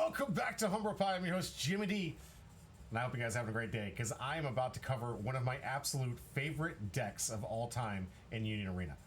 Welcome back to Humber Pie. I'm your host, Jimmy D. And I hope you guys are having a great day, because I am about to cover one of my absolute favorite decks of all time in Union Arena.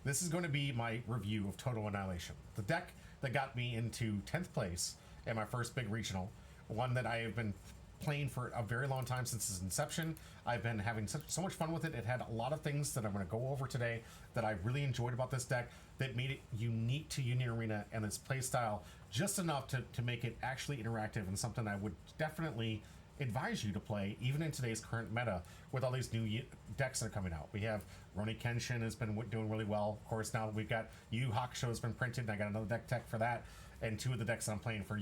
This is going to be my review of Todo, Annihilation. The deck that got me into 10th place in my first big regional. One that I have been playing for a very long time, since its inception. I've been having so much fun with it. It had a lot of things that I'm going to go over today that I really enjoyed about this deck that made it unique to Union Arena and its playstyle just enough to make it actually interactive, and something I would definitely advise you to play even in today's current meta with all these new decks that are coming out. We have Roni Kenshin has been doing really well. Of course, now we've got Yu Hakusho has been printed, and I got another deck tech for that, and two of the decks that I'm playing for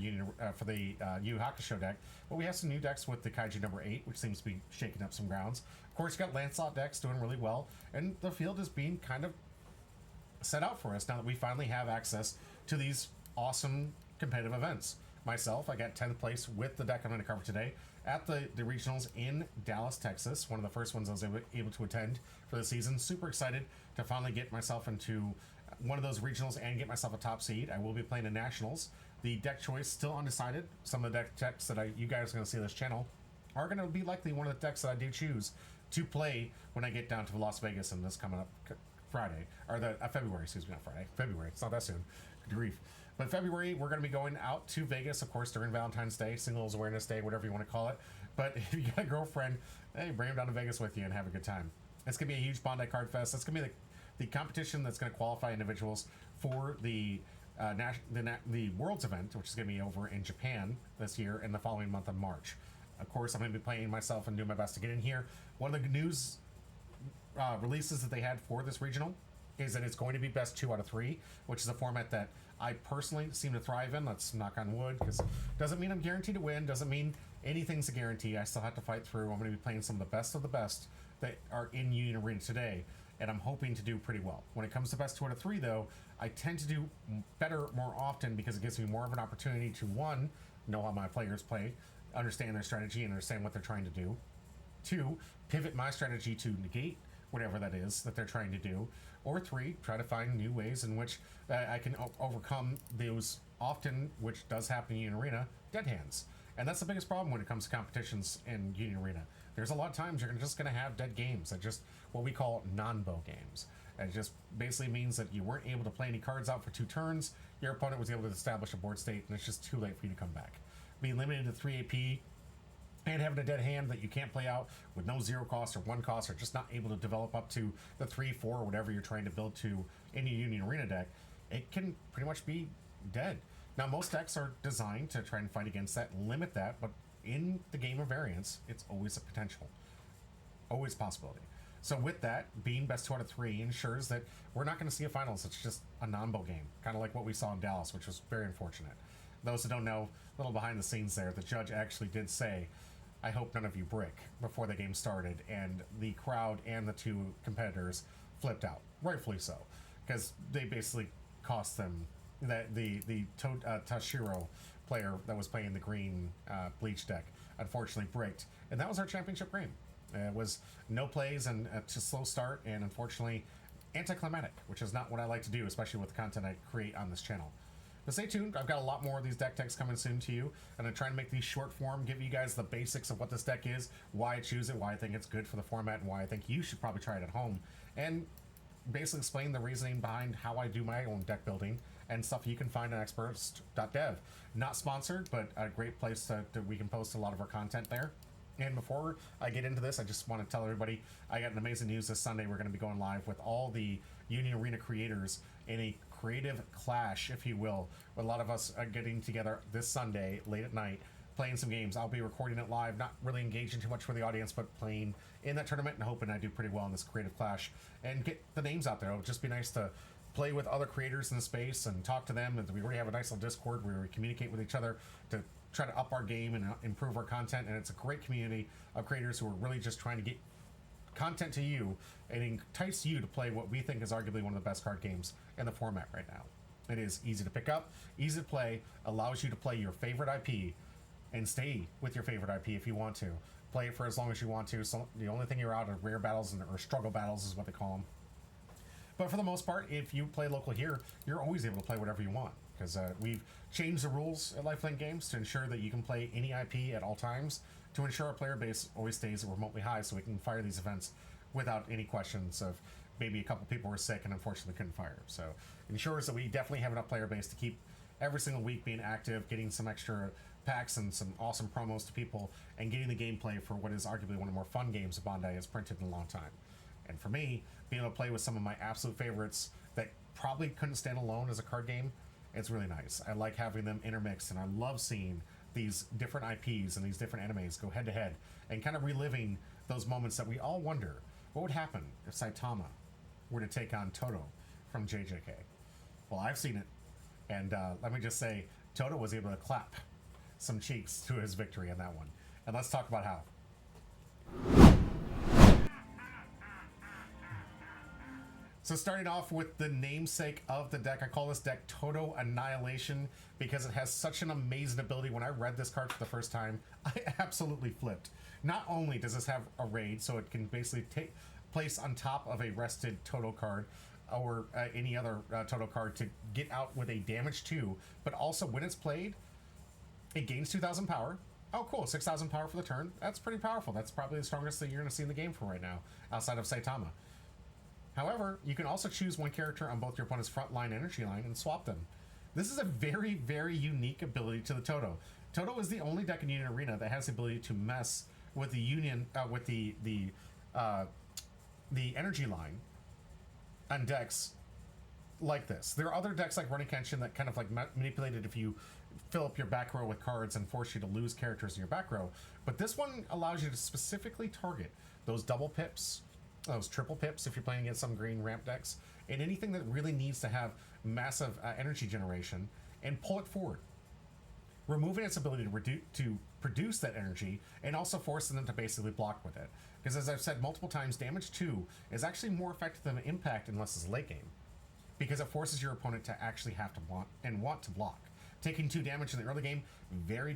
for the Yu Hakusho deck. But we have some new decks with the Kaiju number 8, which seems to be shaking up some grounds. Of course, you got Lancelot decks doing really well, and the field is being kind of set out for us now that we finally have access to these awesome competitive events. Myself, I got 10th place with the deck I'm going to cover today at the regionals in Dallas, Texas. One of the first ones I was able to attend for the season. Super excited to finally get myself into one of those regionals and get myself a top seed. I will be playing in nationals. The deck choice still undecided. Some of the decks that you guys are going to see on this channel are going to be likely one of the decks that I do choose to play when I get down to Las Vegas in this coming up Friday, or February, excuse me, not Friday, February. It's not that soon. Good grief. But February, we're going to be going out to Vegas, of course, during Valentine's Day, Singles Awareness Day, whatever you want to call it. But if you got a girlfriend, hey, bring them down to Vegas with you and have a good time. It's going to be a huge Bondi Card Fest. It's going to be the competition that's going to qualify individuals for the Worlds event, which is going to be over in Japan this year in the following month of March. Of course, I'm going to be playing myself and doing my best to get in here. One of the news releases that they had for this regional is that it's going to be best 2 out of 3, which is a format that I personally seem to thrive in. Let's knock on wood, because doesn't mean I'm guaranteed to win, doesn't mean anything's a guarantee. I still have to fight through. I'm going to be playing some of the best that are in Union Arena today, and I'm hoping to do pretty well. When it comes to best 2 out of 3, though, I tend to do better more often, because it gives me more of an opportunity to, 1, know how my players play, understand their strategy, and understand what they're trying to do. 2, pivot my strategy to negate whatever that is that they're trying to do. Or 3, try to find new ways in which I can overcome those often, which does happen in Union Arena, dead hands. And that's the biggest problem when it comes to competitions in Union Arena. There's a lot of times you're just going to have dead games, that just what we call non-bow games. And it just basically means that you weren't able to play any cards out for 2 turns, your opponent was able to establish a board state, and it's just too late for you to come back. Being limited to 3 AP, and having a dead hand that you can't play out with no 0 cost or 1 cost, or just not able to develop up to the 3, 4, or whatever you're trying to build to in your Union Arena deck, it can pretty much be dead. Now, most decks are designed to try and fight against that, limit that, but in the game of variance, it's always a potential. Always a possibility. So with that, being best 2 out of 3 ensures that we're not going to see a finals. It's just a non-bow game, kind of like what we saw in Dallas, which was very unfortunate. Those who don't know, a little behind the scenes there, the judge actually did say, "I hope none of you brick," before the game started, and the crowd and the 2 competitors flipped out, rightfully so, because they basically cost them that the Tashiro player that was playing the green bleach deck unfortunately bricked, and that was our championship game. It was no plays and a slow start, and unfortunately anticlimactic, which is not what I like to do, especially with the content I create on this channel. But stay tuned, I've got a lot more of these deck techs coming soon to you, and I'm trying to make these short form, give you guys the basics of what this deck is, why I choose it, why I think it's good for the format, and why I think you should probably try it at home, and basically explain the reasoning behind how I do my own deck building, and stuff you can find on experts.dev. Not sponsored, but a great place that we can post a lot of our content there. And before I get into this, I just want to tell everybody I got an amazing news this Sunday. We're going to be going live with all the Union Arena creators in a creative clash, if you will. A lot of us are getting together this Sunday late at night, playing some games. I'll be recording it live, not really engaging too much for the audience, but playing in that tournament and hoping I do pretty well in this creative clash and get the names out there. It'll just be nice to play with other creators in the space and talk to them. And we already have a nice little Discord where we communicate with each other to try to up our game and improve our content. And it's a great community of creators who are really just trying to get content to you and entice you to play what we think is arguably one of the best card games in the format right now. It is easy to pick up, easy to play, allows you to play your favorite IP and stay with your favorite IP if you want to. Play it for as long as you want to. So the only thing you're out of rare battles or struggle battles is what they call them. But for the most part, if you play local here, you're always able to play whatever you want. because we've changed the rules at LifeLink Games to ensure that you can play any IP at all times, to ensure our player base always stays remotely high, so we can fire these events without any questions of maybe a couple people were sick and unfortunately couldn't fire. So it ensures that we definitely have enough player base to keep every single week being active, getting some extra packs and some awesome promos to people, and getting the gameplay for what is arguably one of the more fun games that Bandai has printed in a long time. And for me, being able to play with some of my absolute favorites that probably couldn't stand alone as a card game, it's really nice. I like having them intermixed, and I love seeing these different IPs and these different animes go head to head and kind of reliving those moments that we all wonder what would happen if Saitama were to take on Todo from JJK. Well, I've seen it, and let me just say, Todo was able to clap some cheeks to his victory in that one. And let's talk about how. So starting off with the namesake of the deck, I call this deck Todo Annihilation because it has such an amazing ability. When I read this card for the first time, I absolutely flipped. Not only does this have a raid, so it can basically take place on top of a rested Todo card or any other Todo card to get out with a damage 2, but also when it's played, it gains 2,000 power. Oh, cool, 6,000 power for the turn. That's pretty powerful. That's probably the strongest that you're going to see in the game for right now, outside of Saitama. However, you can also choose one character on both your opponent's front line energy line and swap them. This is a very, very unique ability to the Todo. Todo is the only deck in Union Arena that has the ability to mess with the Union, with the energy line on decks like this. There are other decks like Running Kenshin that kind of like manipulate it if you fill up your back row with cards and force you to lose characters in your back row. But this one allows you to specifically target those double pips, those triple pips if you're playing against some green ramp decks, and anything that really needs to have massive energy generation, and pull it forward, removing its ability to produce that energy and also forcing them to basically block with it. Because as I've said multiple times, damage 2 is actually more effective than impact unless it's late game, because it forces your opponent to actually have to want to block. Taking 2 damage in the early game, very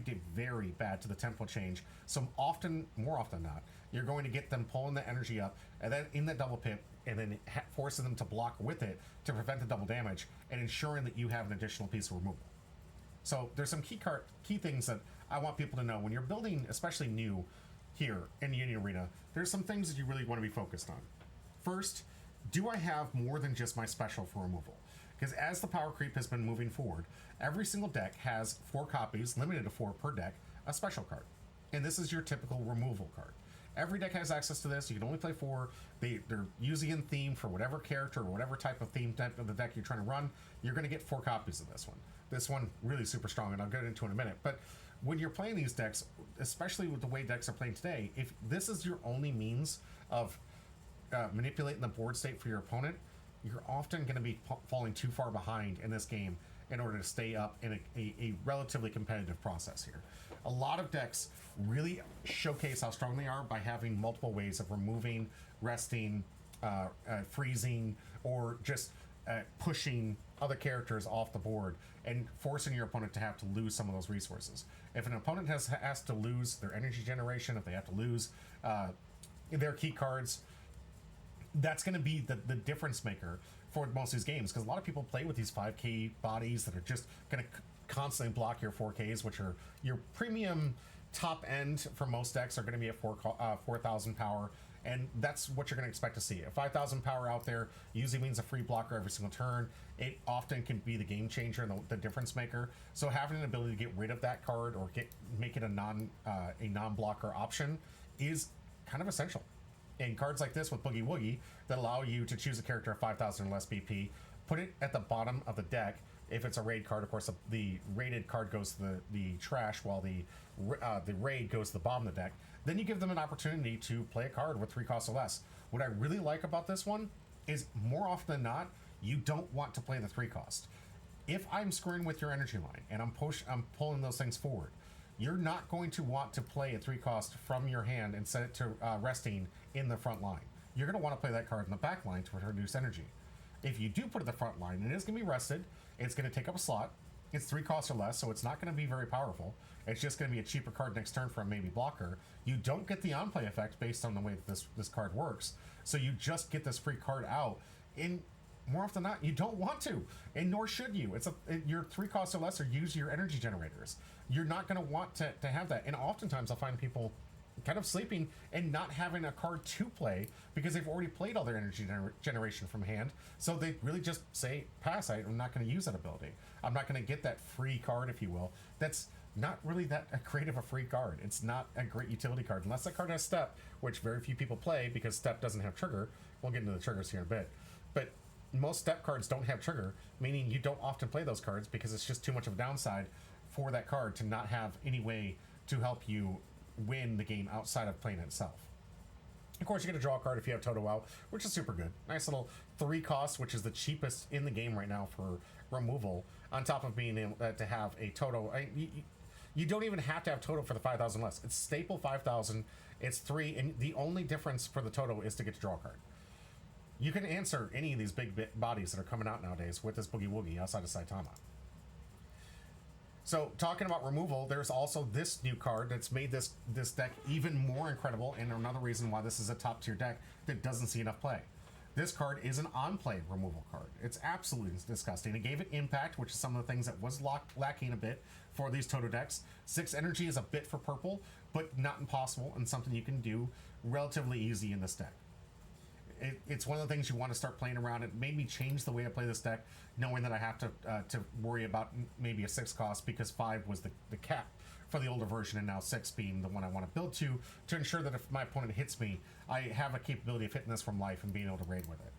bad to the tempo change. So often, more often than not, you're going to get them pulling the energy up, and then in that double pip, and then forcing them to block with it to prevent the double damage, and ensuring that you have an additional piece of removal. So there's some key things that I want people to know when you're building, especially new here in Union Arena. There's some things that you really want to be focused on. First, do I have more than just my special for removal? Because as the power creep has been moving forward, every single deck has 4 copies, limited to 4 per deck, a special card. And this is your typical removal card. Every deck has access to this. You can only play 4. They're usually in theme for whatever character or whatever type of theme type of the deck you're trying to run. You're going to get 4 copies of this one. This one really super strong, and I'll get into it in a minute. But when you're playing these decks, especially with the way decks are playing today, if this is your only means of manipulating the board state for your opponent, you're often going to be falling too far behind in this game in order to stay up in a relatively competitive process here. A lot of decks really showcase how strong they are by having multiple ways of removing, resting, freezing, or just pushing other characters off the board and forcing your opponent to have to lose some of those resources. If an opponent has to lose their energy generation, if they have to lose their key cards, that's going to be the difference maker for most of these games, because a lot of people play with these 5k bodies that are just going to constantly block your 4ks, which are your premium top end for most decks are going to be at 4,000 power, and that's what you're going to expect to see. A 5,000 power out there usually means a free blocker every single turn. It often can be the game changer and the difference maker. So having an ability to get rid of that card or make it a non-blocker option is kind of essential. And cards like this with Boogie Woogie that allow you to choose a character at 5,000 or less BP, put it at the bottom of the deck. If it's a raid card, of course, the rated card goes to the trash, while the raid goes to the bottom of the deck. Then you give them an opportunity to play a card with 3 costs or less. What I really like about this one is, more often than not, you don't want to play the 3 cost. If I'm screwing with your energy line and I'm pulling those things forward, you're not going to want to play a 3 cost from your hand and set it to resting in the front line. You're going to want to play that card in the back line to reduce energy. If you do put it in the front line, it is going to be rested. It's going to take up a slot. It's 3 costs or less, so it's not going to be very powerful. It's just going to be a cheaper card next turn for a maybe blocker. You don't get the on-play effect based on the way that this card works, so you just get this free card out. And more often than not, you don't want to, and nor should you. Your 3 costs or less, or use your energy generators. You're not going to want to have that. And oftentimes I'll find people kind of sleeping and not having a card to play because they've already played all their energy generation from hand. So they really just say, pass, I'm not going to use that ability. I'm not going to get that free card, if you will. That's not really that great of a free card. It's not a great utility card unless that card has step, which very few people play because step doesn't have trigger. We'll get into the triggers here in a bit. But most step cards don't have trigger, meaning you don't often play those cards because it's just too much of a downside for that card to not have any way to help you win the game outside of playing it itself. Of course, you get to draw a card if you have Todo out, which is super good. Nice little 3 cost, which is the cheapest in the game right now for removal, on top of being able to have a Todo. You don't even have to have Todo for the 5,000 less. It's staple 5,000. It's 3, and the only difference for the Todo is to get to draw a card. You can answer any of these big bodies that are coming out nowadays with this Boogie Woogie outside of Saitama. So, talking about removal, there's also this new card that's made this deck even more incredible, and another reason why this is a top-tier deck that doesn't see enough play. This card is an on-play removal card. It's absolutely disgusting. It gave it impact, which is some of the things that was lacking a bit for these Todo decks. 6 energy is a bit for purple, but not impossible, and something you can do relatively easy in this deck. It's one of the things you want to start playing around. It made me change the way I play this deck, knowing that I have to worry about maybe a 6 cost because 5 was the cap for the older version, and now 6 being the one I want to build to ensure that if my opponent hits me, I have a capability of hitting this from life and being able to raid with it.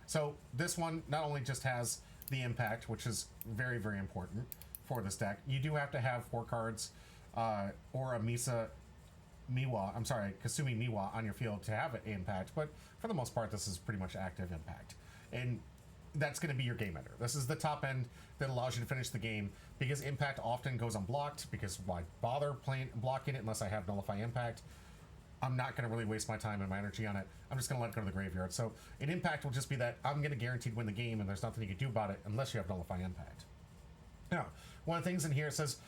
So this one not only just has the impact, which is very, very important for this deck. You do have to have 4 cards or a Kasumi Miwa on your field to have an impact, but for the most part, this is pretty much active impact. And that's going to be your game ender. This is the top end that allows you to finish the game because impact often goes unblocked because why bother blocking it unless I have nullify impact? I'm not going to really waste my time and my energy on it. I'm just going to let it go to the graveyard. So an impact will just be that I'm going to guaranteed win the game and there's nothing you can do about it unless you have nullify impact. Now, one of the things in here says,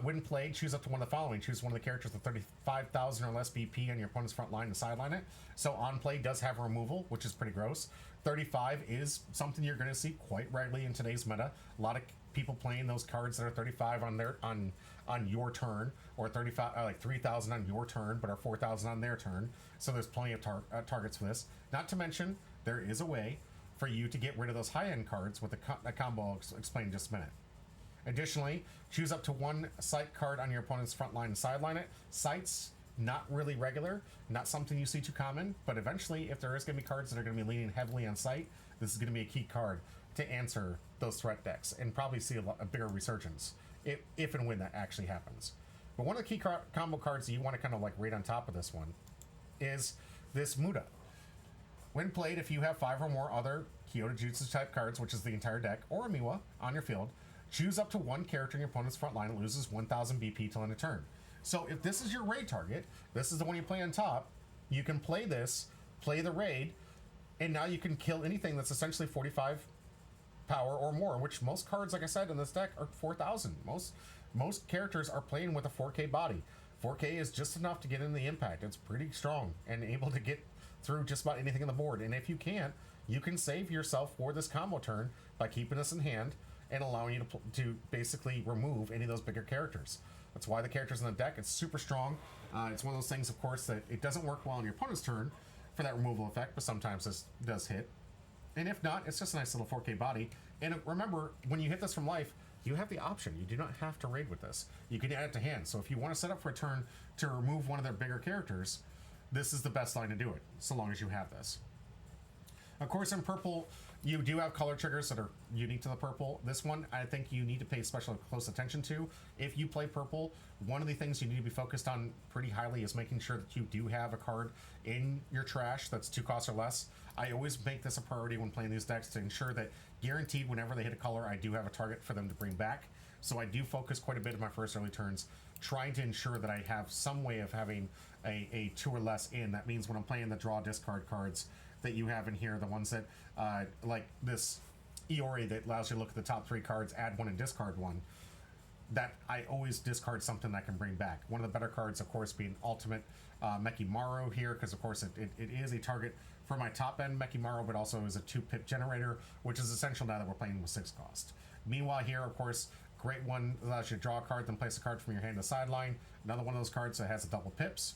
when played, choose up to one of the following. Choose one of the characters with 35,000 or less BP on your opponent's front line and sideline it. So on play does have removal, which is pretty gross. 35 is something you're going to see quite regularly in today's meta. A lot of people playing those cards that are 35 on your turn, or 35 like 3,000 on your turn, but are 4,000 on their turn. So there's plenty of targets for this. Not to mention, there is a way for you to get rid of those high-end cards with a combo I'll explain in just a minute. Additionally, choose up to 1 sight card on your opponent's front line and sideline it. Sights, not really regular, not something you see too common, but eventually, if there is going to be cards that are going to be leaning heavily on sight, this is going to be a key card to answer those threat decks and probably see a bigger resurgence if and when that actually happens. But one of the key combo cards that you want to kind of like right on top of this one is this Muda. When played, if you have 5 or more other Kyoto Jutsu type cards, which is the entire deck, or a Miwa on your field, choose up to 1 character in your opponent's front line and loses 1,000 BP till end of turn. So if this is your raid target, this is the one you play on top, you can play this, play the raid, and now you can kill anything that's essentially 45 power or more, which most cards, like I said, in this deck are 4,000. Most characters are playing with a 4K body. 4K is just enough to get in the impact. It's pretty strong and able to get through just about anything on the board. And if you can't, you can save yourself for this combo turn by keeping this in hand and allowing you to basically remove any of those bigger characters. That's why the characters in the deck, it's super strong. It's one of those things, of course, that it doesn't work well on your opponent's turn for that removal effect, but sometimes this does hit. And if not, it's just a nice little 4K body. And remember, when you hit this from life, you have the option. You do not have to raid with this. You can add it to hand. So if you want to set up for a turn to remove one of their bigger characters, this is the best line to do it, so long as you have this. Of course, in purple, you do have color triggers that are unique to the purple. This one, I think you need to pay special close attention to. If you play purple, one of the things you need to be focused on pretty highly is making sure that you do have a card in your trash that's 2 costs or less. I always make this a priority when playing these decks to ensure that guaranteed whenever they hit a color, I do have a target for them to bring back. So I do focus quite a bit in my first early turns, trying to ensure that I have some way of having a 2 or less in. That means when I'm playing the draw discard cards that you have in here, the ones that like this Iori that allows you to look at the top 3 cards, add 1 and discard 1, that I always discard something I can bring back. One of the better cards, of course, being Ultimate Mekimaru here, because of course it is a target for my top end Mechimaro, but also as a 2-pip generator, which is essential now that we're playing with 6 cost. Meanwhile here, of course, great one allows you to draw a card, then place a card from your hand to the sideline. Another one of those cards that has a double pips.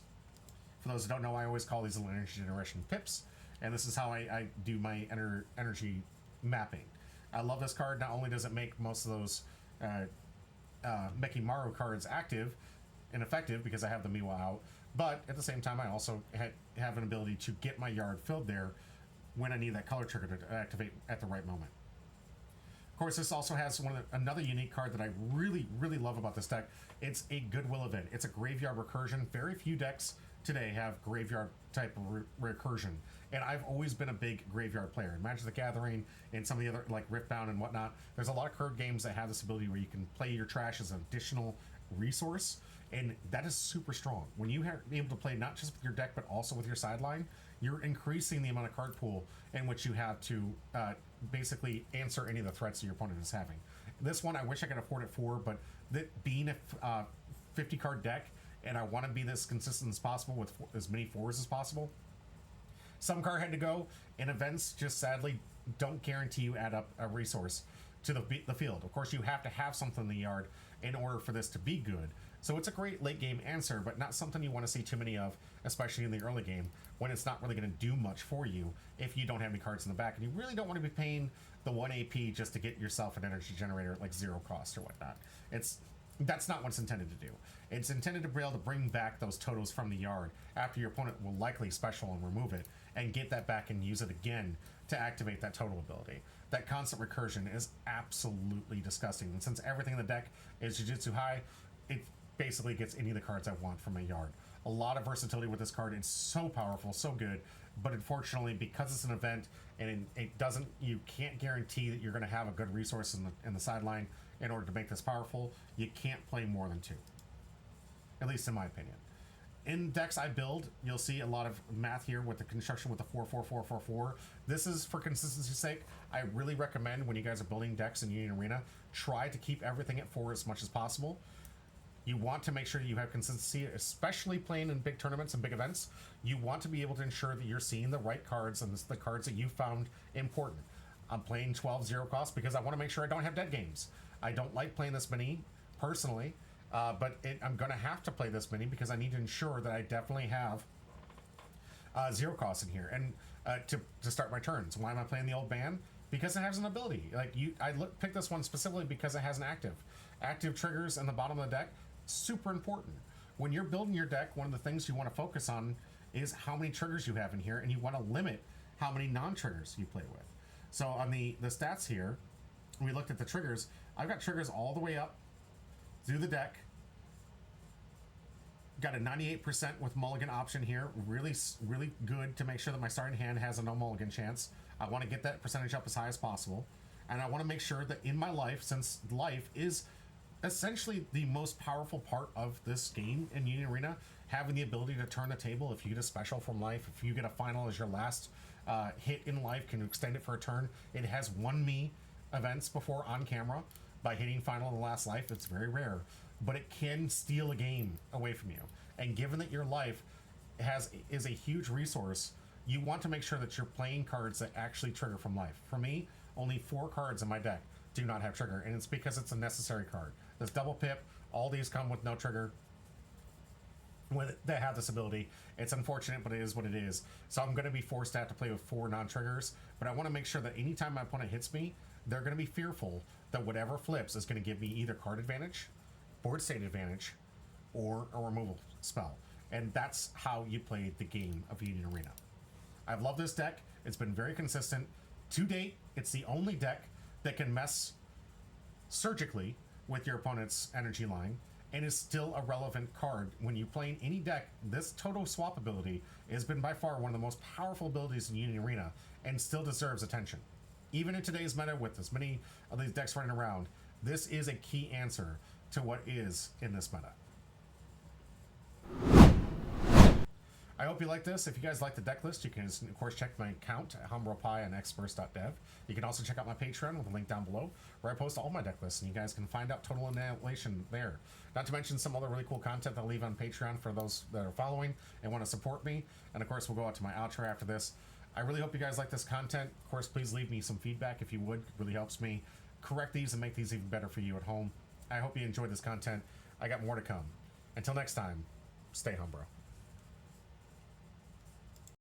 For those who don't know, I always call these little energy generation pips, and this is how I do my energy mapping. I love this card. Not only does it make most of those Mechimaro cards active and effective because I have the Miwa out, but at the same time I also have an ability to get my yard filled there when I need that color trigger to activate at the right moment. Of course, this also has another unique card that I really, really love about this deck. It's a Goodwill event. It's a graveyard recursion. Very few decks today have graveyard type of recursion, and I've always been a big graveyard player. Magic the Gathering and some of the other, like Riftbound and whatnot, there's a lot of card games that have this ability where you can play your trash as an additional resource, and that is super strong. When you are able to play not just with your deck but also with your sideline, you're increasing the amount of card pool in which you have to basically answer any of the threats that your opponent is having. This one I wish I could afford it for, but being a 50 card deck, and I want to be this consistent as possible with as many 4s as possible, some card had to go, and events just sadly don't guarantee you add up a resource to the field. Of course, you have to have something in the yard in order for this to be good. So it's a great late game answer, but not something you want to see too many of, especially in the early game, when it's not really going to do much for you if you don't have any cards in the back, and you really don't want to be paying the 1 AP just to get yourself an energy generator at like 0 cost or whatnot. That's not what it's intended to do. It's intended to be able to bring back those Todos from the yard after your opponent will likely special and remove it, and get that back and use it again to activate that Todo ability. That constant recursion is absolutely disgusting, and since everything in the deck is Jujutsu High, it basically gets any of the cards I want from my yard. A lot of versatility with this card. It's so powerful, so good, but unfortunately, because it's an event and you can't guarantee that you're going to have a good resource in the sideline in order to make this powerful. You can't play more than 2, at least in my opinion. In decks I build, you'll see a lot of math here with the construction with the 4-4-4-4-4. This is for consistency's sake. I really recommend when you guys are building decks in Union Arena, try to keep everything at 4 as much as possible. You want to make sure you have consistency, especially playing in big tournaments and big events. You want to be able to ensure that you're seeing the right cards and the cards that you found important. I'm playing 12 0 cost because I want to make sure I don't have dead games. I don't like playing this many personally, but I'm going to have to play this many because I need to ensure that I definitely have 0 cost in here and to start my turns. Why am I playing the old band? Because it has an ability. I picked this one specifically because it has an active triggers in the bottom of the deck. Super important. When you're building your deck, one of the things you want to focus on is how many triggers you have in here, and you want to limit how many non-triggers you play with. So on the stats here, we looked at the triggers. I've got triggers all the way up through the deck. Got a 98% with mulligan option here. Really, really good to make sure that my starting hand has a no mulligan chance. I want to get that percentage up as high as possible. And I want to make sure that in my life, since life is essentially the most powerful part of this game in Union Arena, having the ability to turn the table if you get a special from life, if you get a final as your last hit in life, can extend it for a turn. It has won me events before on camera by hitting final in the last life. It's very rare, but it can steal a game away from you. And given that your life is a huge resource, you want to make sure that you're playing cards that actually trigger from life. For me, only 4 cards in my deck do not have trigger, and it's because it's a necessary card. This double pip, all these come with no trigger that have this ability. It's unfortunate, but it is what it is. So I'm going to be forced to have to play with 4 non-triggers, but I want to make sure that anytime my opponent hits me, they're going to be fearful that whatever flips is going to give me either card advantage, board state advantage, or a removal spell. And that's how you play the game of Union Arena. I've loved this deck. It's been very consistent. To date, it's the only deck that can mess surgically with your opponent's energy line and is still a relevant card. When you play in any deck, this Todo swap ability has been by far one of the most powerful abilities in Union Arena and still deserves attention. Even in today's meta with as many of these decks running around, this is a key answer to what is in this meta. I hope you like this. If you guys like the deck list, you can, of course, check my account at HumblePie and experts.dev. You can also check out my Patreon with a link down below, where I post all my deck lists, and you guys can find out total annihilation there. Not to mention some other really cool content that I'll leave on Patreon for those that are following and want to support me. And, of course, we'll go out to my outro after this. I really hope you guys like this content. Of course, please leave me some feedback if you would. It really helps me correct these and make these even better for you at home. I hope you enjoyed this content. I got more to come. Until next time, stay home, bro.